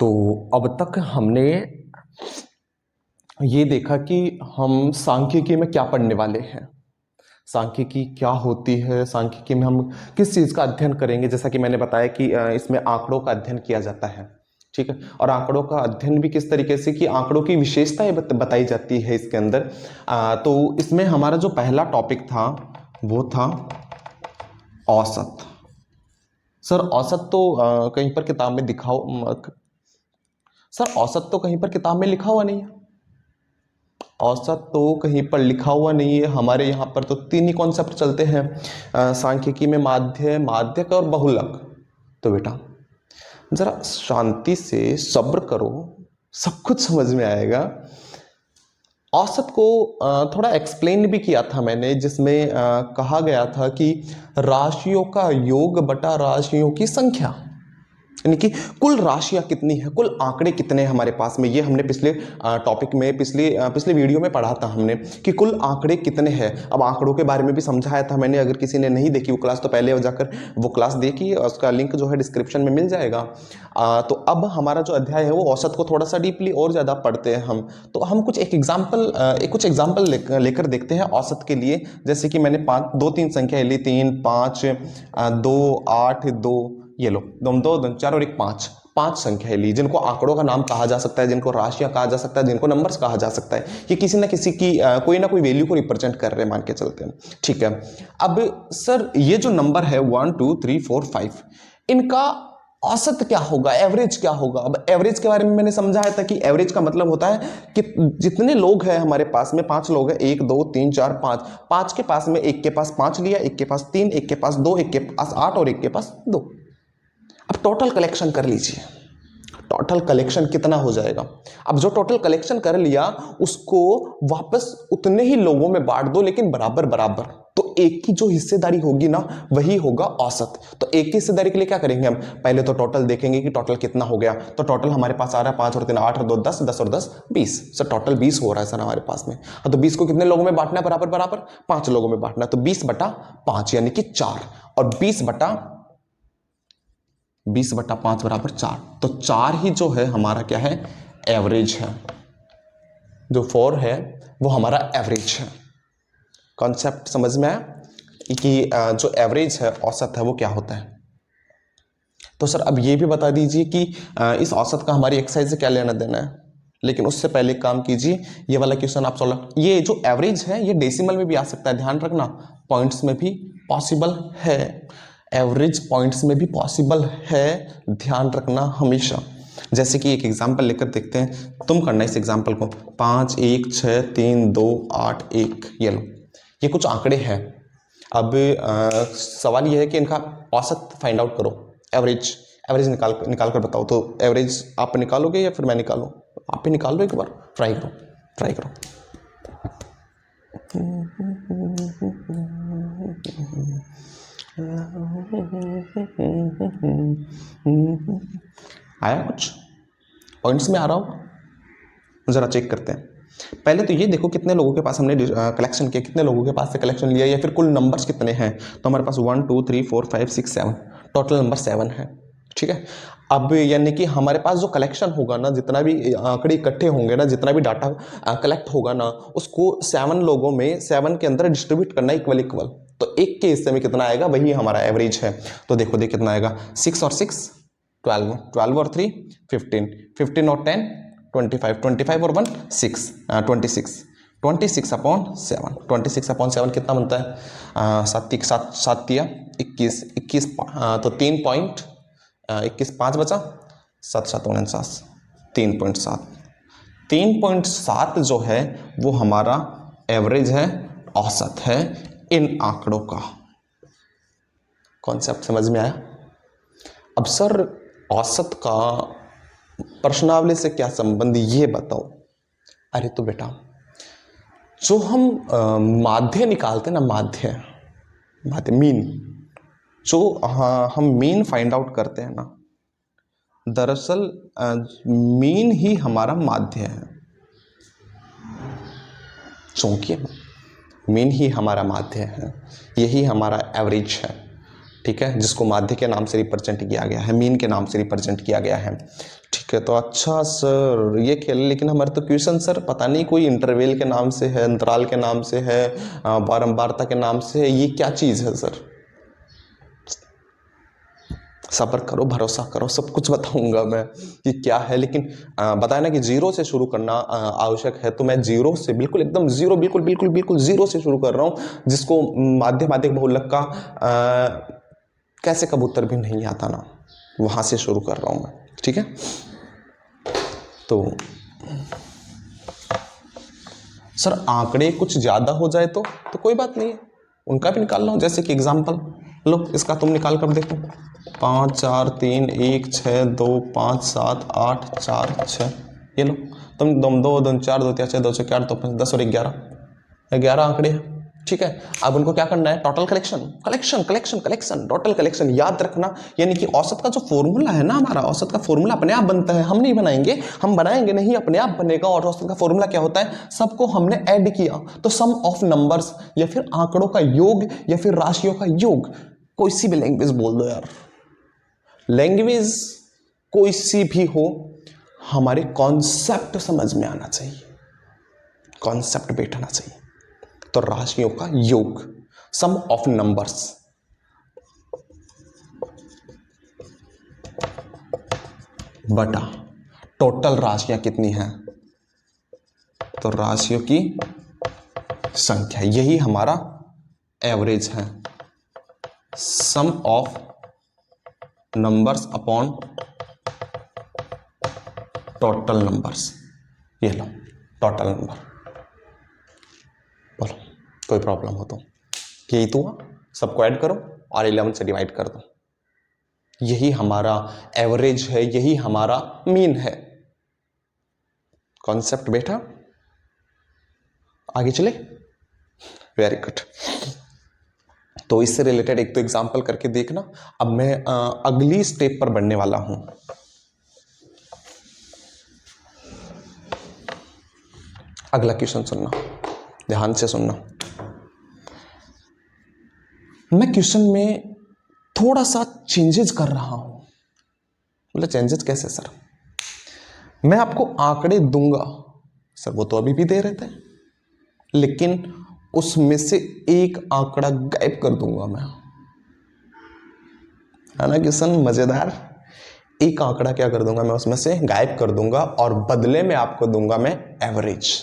तो अब तक हमने ये देखा कि हम सांख्यिकी में क्या पढ़ने वाले हैं, सांख्यिकी क्या होती है, सांख्यिकी में हम किस चीज़ का अध्ययन करेंगे। जैसा कि मैंने बताया कि इसमें आंकड़ों का अध्ययन किया जाता है, ठीक है। और आंकड़ों का अध्ययन भी किस तरीके से कि आंकड़ों की विशेषताएं बताई जाती है इसके अंदर। तो इसमें हमारा जो पहला टॉपिक था वो था औसत। सर औसत तो कहीं पर किताब में सर औसत तो कहीं पर किताब में लिखा हुआ नहीं है, औसत तो कहीं पर लिखा हुआ नहीं है। हमारे यहाँ पर तो तीन ही कॉन्सेप्ट चलते हैं सांख्यिकी में, माध्य, माध्यक और बहुलक। तो बेटा जरा शांति से सब्र करो, सब कुछ समझ में आएगा। औसत को थोड़ा एक्सप्लेन भी किया था मैंने, जिसमें कहा गया था कि राशियों का योग बटा राशियों की संख्या, यानी कि कुल राशियां कितनी है, कुल आंकड़े कितने हैं हमारे पास में। ये हमने पिछले टॉपिक में, पिछले वीडियो में पढ़ा था हमने कि कुल आंकड़े कितने हैं। अब आंकड़ों के बारे में भी समझाया था मैंने। अगर किसी ने नहीं देखी वो क्लास तो पहले जाकर वो क्लास देखिए, उसका लिंक जो है डिस्क्रिप्शन में मिल जाएगा। तो अब हमारा जो अध्याय है वो औसत को थोड़ा सा डीपली और ज़्यादा पढ़ते हैं हम। तो हम कुछ एग्जाम्पल लेकर देखते हैं औसत के लिए। जैसे कि मैंने 2 3 संख्या ली, 3 5 2 8 2, ये लो, 2 2 4 और 1 5, 5 संख्याएं ली, जिनको आंकड़ों का नाम कहा जा सकता है, जिनको राशियां कहा जा सकता है, जिनको नंबर्स कहा जा सकता है। ये किसी ना किसी की कोई ना कोई वैल्यू को रिप्रेजेंट कर रहे हैं, मान के चलते हैं, ठीक है। अब सर ये जो नंबर है 1 2 3 4 5, इनका औसत क्या होगा, एवरेज क्या होगा। अब एवरेज के बारे में मैंने समझाया था कि एवरेज का मतलब होता है कि जितने लोग हैं हमारे पास में, 5 लोग हैं, 1 2 3 4 5, 5 के पास में एक के पास 5 लिया, एक के पास 3, एक के पास 2, एक के पास 8 और एक के पास 2। अब टोटल कलेक्शन कर लीजिए, टोटल कलेक्शन कितना हो जाएगा। अब जो टोटल कलेक्शन कर लिया उसको वापस उतने ही लोगों में बांट दो, लेकिन बराबर बराबर। तो एक की जो हिस्सेदारी होगी ना वही होगा औसत। तो एक की हिस्सेदारी के लिए क्या करेंगे हम, पहले तो टोटल देखेंगे कि टोटल कितना हो गया। तो टोटल हमारे पास आ रहा है 5 और 3 8 और 2 10, 10 और 10 20। सर टोटल 20 हो रहा है सर हमारे पास में। तो 20 को कितने लोगों में बांटना है, बराबर बराबर 5 लोगों में बांटना है। तो 20 बटा 5 यानी कि 4, और 20 बटा 5 बराबर 4। तो 4 ही जो है हमारा क्या है, एवरेज है। जो 4 है वो हमारा एवरेज है। कॉन्सेप्ट समझ में आया कि जो एवरेज है, औसत है, वो क्या होता है। तो सर अब ये भी बता दीजिए कि इस औसत का हमारी एक्सरसाइज से क्या लेना देना है। लेकिन उससे पहले काम कीजिए, ये वाला क्वेश्चन आप सॉल्व। ये जो एवरेज है ये डेसिमल में भी आ सकता है, ध्यान रखना, पॉइंट्स में भी पॉसिबल है, एवरेज पॉइंट्स में भी पॉसिबल है, ध्यान रखना हमेशा। जैसे कि एक एग्जांपल लेकर देखते हैं, तुम करना इस एग्जांपल को। 5 1 6 3 2 8 1, ये लो, ये कुछ आंकड़े हैं। अब सवाल यह है कि इनका औसत फाइंड आउट करो, एवरेज निकाल कर बताओ। तो एवरेज आप निकालोगे या फिर मैं निकालूं, आप ही निकाल लो, एक बार ट्राई करो। आया कुछ पॉइंट्स में आ रहा हो, जरा चेक करते हैं। पहले तो ये देखो कितने लोगों के पास हमने कलेक्शन किया, कितने लोगों के पास से कलेक्शन लिया, या फिर कुल नंबर्स कितने हैं। तो हमारे पास 1 2 3 4 5 6 7, टोटल नंबर 7 है, ठीक है। अब यानी कि हमारे पास जो कलेक्शन होगा ना, जितना भी आंकड़े इकट्ठे होंगे ना, जितना भी डाटा कलेक्ट होगा ना, उसको 7 लोगों में 7 के अंदर डिस्ट्रीब्यूट करना इक्वल। तो एक के हिस्से में कितना आएगा, वही हमारा एवरेज है। तो देखो कितना आएगा, 6 और 6 12, 12 और 3 15, 15 और 10 25, 25 और 1 6, 26, 26 अपॉन 7, 26 अपॉन 7 कितना बनता है, 7 तिया 21, 21 तो 3 पॉइंट 21 5 बचा, 7 7 49, 3.7, 3.7 जो है वो हमारा एवरेज है, औसत है इन आंकड़ों का। कॉन्सेप्ट समझ में आया। अब सर औसत का प्रश्नावली से क्या संबंध, ये बताओ। अरे तो बेटा जो हम माध्य निकालते ना, माध्य मीन, जो हम मीन फाइंड आउट करते हैं ना, दरअसल मीन ही हमारा माध्य है। क्योंकि मीन ही हमारा माध्य है, यही हमारा एवरेज है। ठीक है, जिसको माध्य के नाम से रिप्रेजेंट किया गया है, मीन के नाम से रिप्रेजेंट किया गया है। ठीक है, तो अच्छा सर ये खेल, लेकिन हमारे तो क्वेश्चन सर पता नहीं कोई इंटरवल के नाम से है, अंतराल के नाम से है, बारंबारता के नाम से है, ये क्या चीज़ है सर? सब्र करो, भरोसा करो, सब कुछ बताऊंगा मैं कि क्या है। लेकिन बताया ना कि जीरो से शुरू करना आवश्यक है, तो मैं जीरो से बिल्कुल एकदम जीरो, बिल्कुल बिल्कुल बिल्कुल जीरो से शुरू कर रहा हूँ, जिसको माध्यमाधिक बहुलक का कैसे कबूतर भी नहीं आता ना, वहां से शुरू कर रहा हूं मैं। ठीक है, तो सर आंकड़े कुछ ज्यादा हो जाए तो कोई बात नहीं है, उनका भी निकाल लो। जैसे कि एग्जांपल लो, इसका तुम निकाल कर देखो, 5 4 3 1 6 2 5 7 8 4 6, ये लो तुम, 2 2 4 2 3 6 2 6 4 2 5 10 और 11 आंकड़े हैं। ठीक है, अब उनको क्या करना है? Total collection, collection collection collection, total collection याद रखना। यानी कि औसत का जो फॉर्मूला है ना, हमारा औसत का फॉर्मूला अपने आप बनता है, हम नहीं बनाएंगे, हम बनाएंगे नहीं, अपने आप बनेगा। और औसत का फॉर्मूला क्या होता है? सबको हमने ऐड किया तो सम ऑफ नंबर्स, या फिर आंकड़ों का योग, या फिर राशियों का योग, कोई सी भी लैंग्वेज बोल दो यार, लैंग्वेज कोई सी भी हो, हमारे कॉन्सेप्ट समझ में आना चाहिए, कॉन्सेप्ट बैठना चाहिए। तो राशियों का योग, सम ऑफ नंबर्स, बटा टोटल राशियां कितनी हैं, तो राशियों की संख्या, यही हमारा एवरेज है। Sum of numbers upon total numbers, ये लो टोटल नंबर। बोलो कोई प्रॉब्लम हो तो? यही तो हुआ, सबको ऐड करो और 11 से डिवाइड कर दो, यही हमारा एवरेज है, यही हमारा मीन है। कॉन्सेप्ट बैठा? आगे चले? Very good. तो इससे रिलेटेड एक तो एग्जांपल करके देखना। अब मैं अगली स्टेप पर बढ़ने वाला हूं। अगला क्वेश्चन सुनना, ध्यान से सुनना। मैं क्वेश्चन में थोड़ा सा चेंजेस कर रहा हूं। मतलब चेंजेस कैसे सर? मैं आपको आंकड़े दूंगा सर, वो तो अभी भी दे रहे थे, लेकिन उसमें से एक आंकड़ा गायब कर दूंगा मैं, है ना क्वेश्चन मजेदार? एक आंकड़ा क्या कर दूंगा मैं, उसमें से गायब कर दूंगा, और बदले में आपको दूंगा मैं एवरेज,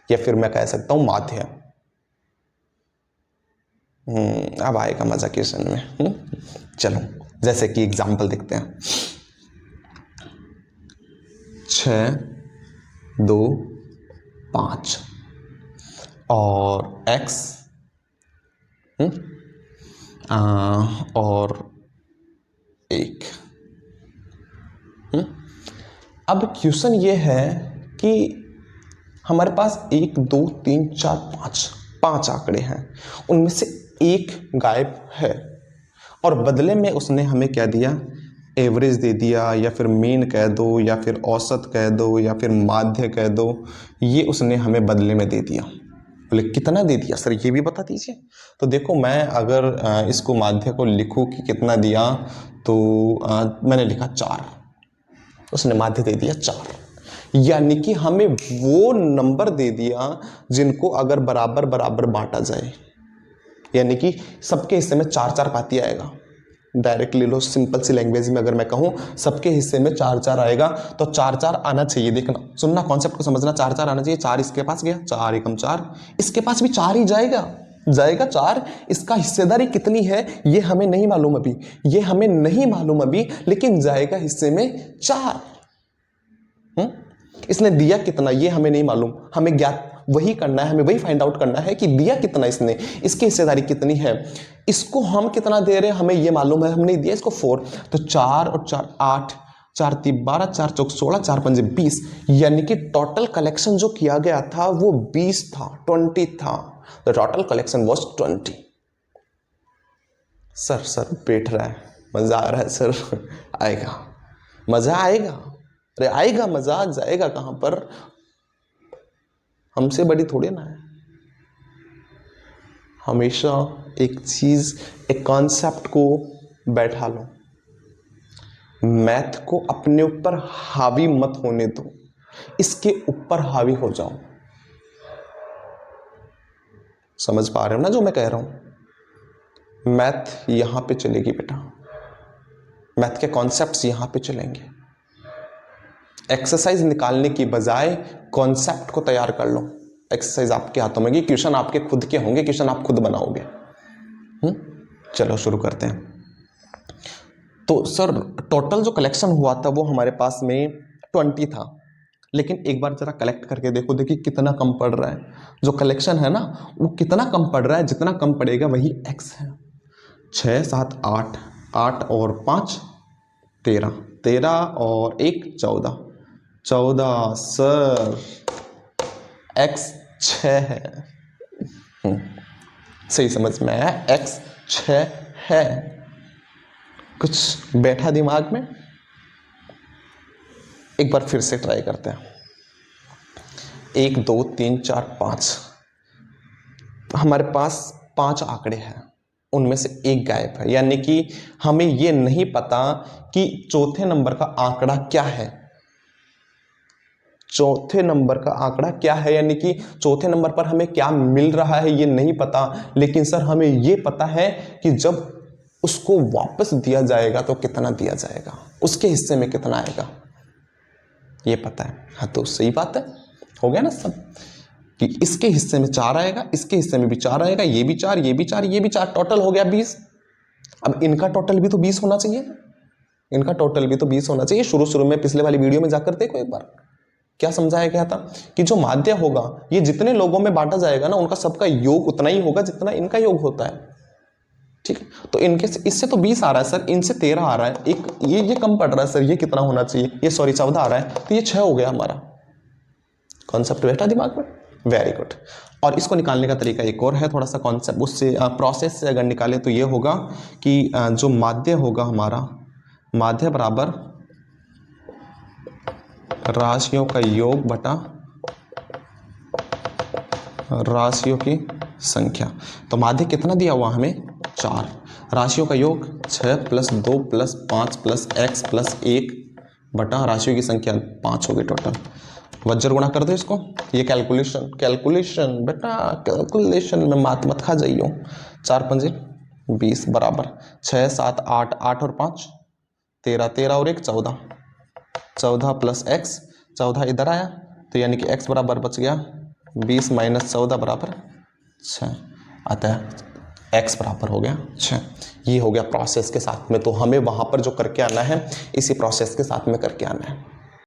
या फिर मैं कह सकता हूं माध्य। अब आएगा मजा क्वेश्चन में। चलो जैसे कि एग्जांपल देखते हैं। 6 2 5 और x और 1। अब क्वेश्चन ये है कि हमारे पास 1 2 3 4 5 आंकड़े हैं, उनमें से एक गायब है, और बदले में उसने हमें क्या दिया? एवरेज दे दिया, या फिर मीन कह दो, या फिर औसत कह दो, या फिर माध्य कह दो, ये उसने हमें बदले में दे दिया। बोले कितना दे दिया सर, ये भी बता दीजिए। तो देखो, मैं अगर इसको माध्य को लिखूं कि कितना दिया, तो मैंने लिखा 4, उसने माध्य दे दिया 4। यानी कि हमें वो नंबर दे दिया जिनको अगर बराबर बराबर बांटा जाए, यानी कि सबके हिस्से में 4 पाती आएगा। डायरेक्ट ले लो, सिंपल सी लैंग्वेज में अगर मैं कहूं, सबके हिस्से में 4 आएगा, तो 4 आना चाहिए। देखना, सुनना, कॉन्सेप्ट को समझना, 4 आना चाहिए। 4 इसके पास गया, 4 एकम 4, इसके पास भी 4 ही जाएगा, 4। इसका हिस्सेदारी कितनी है ये हमें नहीं मालूम अभी, ये हमें नहीं मालूम अभी, लेकिन जाएगा हिस्से में 4। इसने दिया कितना ये हमें नहीं मालूम, हमें ज्ञात वही करना है, हमें वही फाइंड आउट करना है कि दिया कितना इसने, इसकी हिस्सेदारी कितनी है, इसको हम कितना दे रहे हैं हमें ये मालूम है, हमने दिया इसको 4। तो 4 और 4 8, 4 3 12, 4 4 16, 4 5 20, यानी कि टोटल कलेक्शन जो किया गया था वो 20 था, 20 था। The total collection was 20। Sir बैठ रहा है, मजा आ रहा है सर? आएगा मजा, आएगा, अरे आएगा मजा, जाएगा कहां पर? हमसे बड़ी थोड़ी ना है। हमेशा एक चीज, एक कॉन्सेप्ट को बैठा लो, मैथ को अपने ऊपर हावी मत होने दो, इसके ऊपर हावी हो जाओ। समझ पा रहे हो ना जो मैं कह रहा हूं? मैथ यहां पे चलेगी बेटा, मैथ के कॉन्सेप्ट्स यहां पे चलेंगे। एक्सरसाइज निकालने की बजाय कॉन्सेप्ट को तैयार कर लो। एक्सरसाइज आपके हाथों में, क्वेश्चन आपके खुद के होंगे, क्वेश्चन आप खुद बनाओगे। चलो शुरू करते हैं। तो सर टोटल जो कलेक्शन हुआ था वो हमारे पास में 20 था, लेकिन एक बार जरा कलेक्ट करके देखो, देखिए कितना कम पड़ रहा है। जो कलेक्शन है ना वो कितना कम पड़ रहा है, जितना कम पड़ेगा वही एक्स है। 6 7 8, 8 और 5 13, 13 और 1 14, 14 सर एक्स 6 है। सही समझ में आया, एक्स 6 है। कुछ बैठा दिमाग में? एक बार फिर से ट्राई करते हैं। 1 2 3 4 5, हमारे पास 5 आंकड़े हैं, उनमें से एक गायब है, यानी कि हमें यह नहीं पता कि चौथे नंबर का आंकड़ा क्या है। चौथे नंबर का आंकड़ा क्या है, यानी कि चौथे नंबर पर हमें क्या मिल रहा है ये नहीं पता, लेकिन सर हमें यह पता है कि जब उसको वापस दिया जाएगा तो कितना दिया जाएगा, उसके हिस्से में कितना आएगा, ये पता है। हाँ तो सही बात है, हो गया ना सब, कि इसके हिस्से में 4 आएगा, इसके हिस्से में भी 4 आएगा, ये भी 4, ये भी 4, ये भी 4, टोटल हो गया 20। अब इनका टोटल भी तो 20 होना चाहिए, इनका टोटल भी तो 20 होना चाहिए। शुरू में पिछले वाली वीडियो में जाकर देखो एक बार क्या समझाया गया था कि जो माध्य होगा ये जितने लोगों में बांटा जाएगा ना उनका सबका योग उतना ही होगा जितना इनका योग होता है। ठीक है, तो इनके इससे तो 20 आ रहा है सर, इनसे 13 आ रहा है, एक ये कम पड़ रहा है सर, ये कितना होना चाहिए, ये सॉरी 14 आ रहा है, तो ये 6 हो गया हमारा। कॉन्सेप्ट बैठा दिमाग में? Very good. और इसको निकालने का तरीका एक और है, थोड़ा सा कॉन्सेप्ट उससे प्रोसेस से अगर निकाले तो ये होगा कि जो माध्य होगा हमारा, माध्य बराबर राशियों का योग बटा राशियों की संख्या। तो माध्य कितना दिया हुआ हमें? 4, राशियों का योग 6 + 2 + 5 + x + 1 बटा राशियों की संख्या 5 होगी टोटल। वज्र गुणा कर दो इसको, ये कैलकुलेशन बेटा, कैलकुलेशन में मत खा जाइयो। 4 × 5 = 20 बराबर 6 7 8, 8 और 5 13, 13 और 1 14, 14 + x, 14 इधर आया तो यानी कि x बराबर बच गया 20 - 14 बराबर 6, अतः x बराबर हो गया 6। ये हो गया प्रोसेस के साथ में, तो हमें वहां पर जो करके आना है इसी प्रोसेस के साथ में करके आना है।